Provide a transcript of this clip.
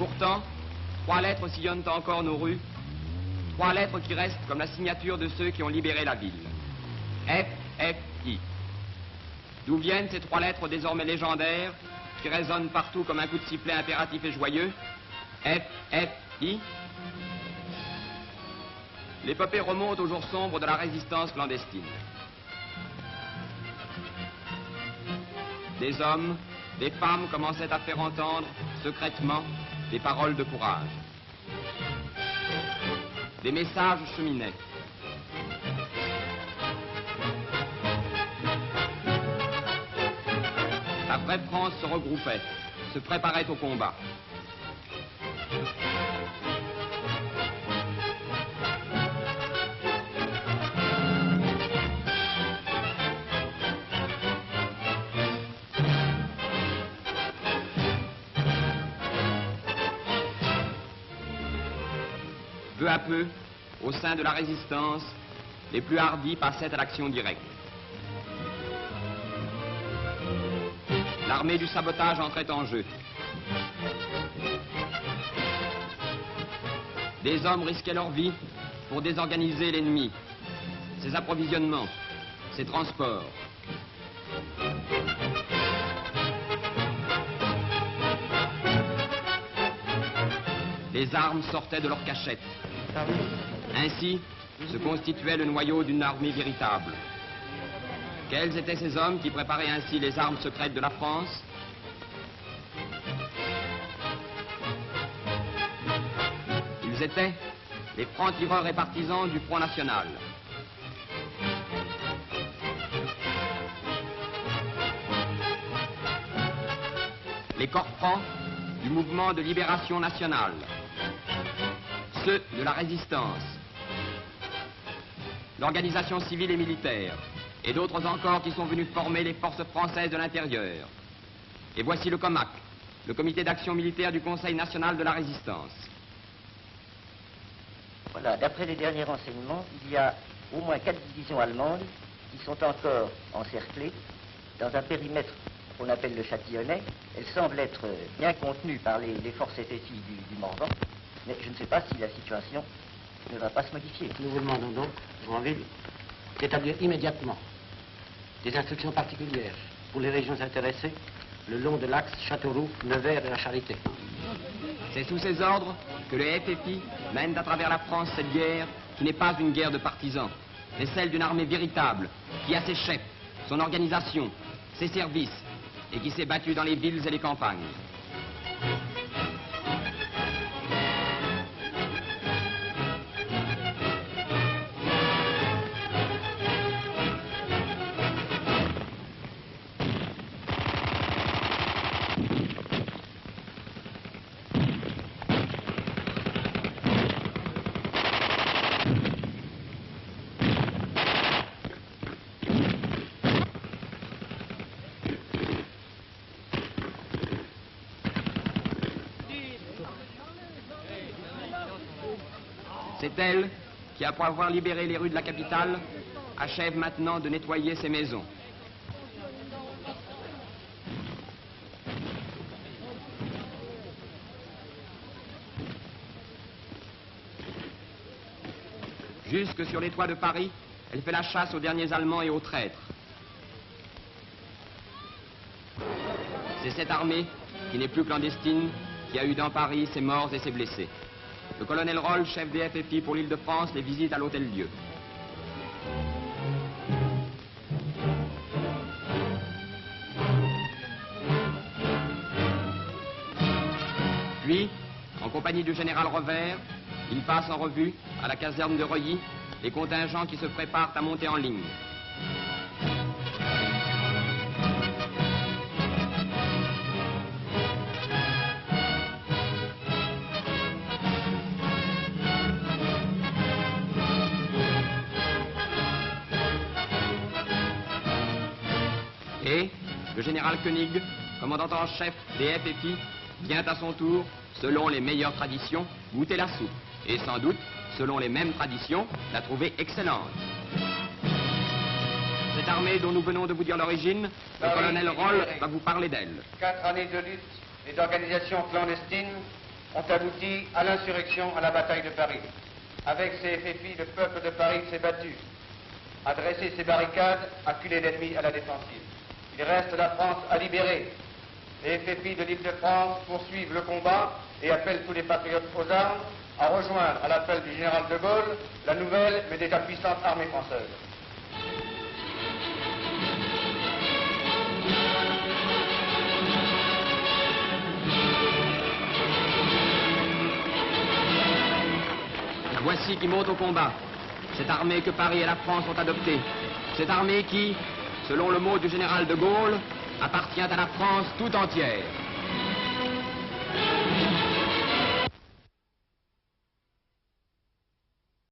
Pourtant, 3 lettres sillonnent encore nos rues, 3 lettres qui restent comme la signature de ceux qui ont libéré la ville. F-F-I. D'où viennent ces 3 lettres désormais légendaires, qui résonnent partout comme un coup de sifflet impératif et joyeux? F-F-I. L'épopée remonte aux jours sombres de la résistance clandestine. Des hommes, des femmes commençaient à faire entendre, secrètement, des paroles de courage. Des messages cheminaient. La vraie France se regroupait, se préparait au combat. Peu à peu, au sein de la résistance, les plus hardis passaient à l'action directe. L'armée du sabotage entrait en jeu. Des hommes risquaient leur vie pour désorganiser l'ennemi, ses approvisionnements, ses transports. Les armes sortaient de leur cachette. Ainsi se constituait le noyau d'une armée véritable. Quels étaient ces hommes qui préparaient ainsi les armes secrètes de la France? Ils étaient les francs-tireurs et partisans du Front National. Les corps francs du mouvement de libération nationale. Ceux de la résistance, l'organisation civile et militaire, et d'autres encore qui sont venus former les forces françaises de l'intérieur. Et voici le COMAC, le comité d'action militaire du Conseil national de la résistance. Voilà, d'après les derniers renseignements, il y a au moins 4 divisions allemandes qui sont encore encerclées dans un périmètre qu'on appelle le Châtillonnais. Elles semblent être bien contenues par les forces FFI du Morvan. Mais je ne sais pas si la situation ne va pas se modifier. Nous vous demandons donc, Joinville, d'établir immédiatement des instructions particulières pour les régions intéressées le long de l'axe Châteauroux, Nevers et la Charité. C'est sous ces ordres que le FFI mène à travers la France cette guerre qui n'est pas une guerre de partisans, mais celle d'une armée véritable qui a ses chefs, son organisation, ses services et qui s'est battue dans les villes et les campagnes. C'est elle qui, après avoir libéré les rues de la capitale, achève maintenant de nettoyer ses maisons. Jusque sur les toits de Paris, elle fait la chasse aux derniers Allemands et aux traîtres. C'est cette armée, qui n'est plus clandestine, qui a eu dans Paris ses morts et ses blessés. Le colonel Roll, chef des FFI pour l'Île-de-France, les visite à l'Hôtel-Dieu. Puis, en compagnie du général Revers, il passe en revue, à la caserne de Reuilly, les contingents qui se préparent à monter en ligne. Et le général Koenig, commandant en chef des FFI, vient à son tour, selon les meilleures traditions, goûter la soupe. Et sans doute, selon les mêmes traditions, la trouver excellente. Cette armée dont nous venons de vous dire l'origine, le colonel Roll va vous parler d'elle. 4 années de lutte et d'organisation clandestine ont abouti à l'insurrection, à la bataille de Paris. Avec ces FFI, le peuple de Paris s'est battu, a dressé ses barricades, acculé l'ennemi à la défensive. Il reste la France à libérer. Les FFI de l'Île-de-France poursuivent le combat et appellent tous les patriotes aux armes à rejoindre, à l'appel du général de Gaulle, la nouvelle mais déjà puissante armée française. La voici qui monte au combat. Cette armée que Paris et la France ont adoptée. Cette armée qui, selon le mot du général de Gaulle, appartient à la France tout entière.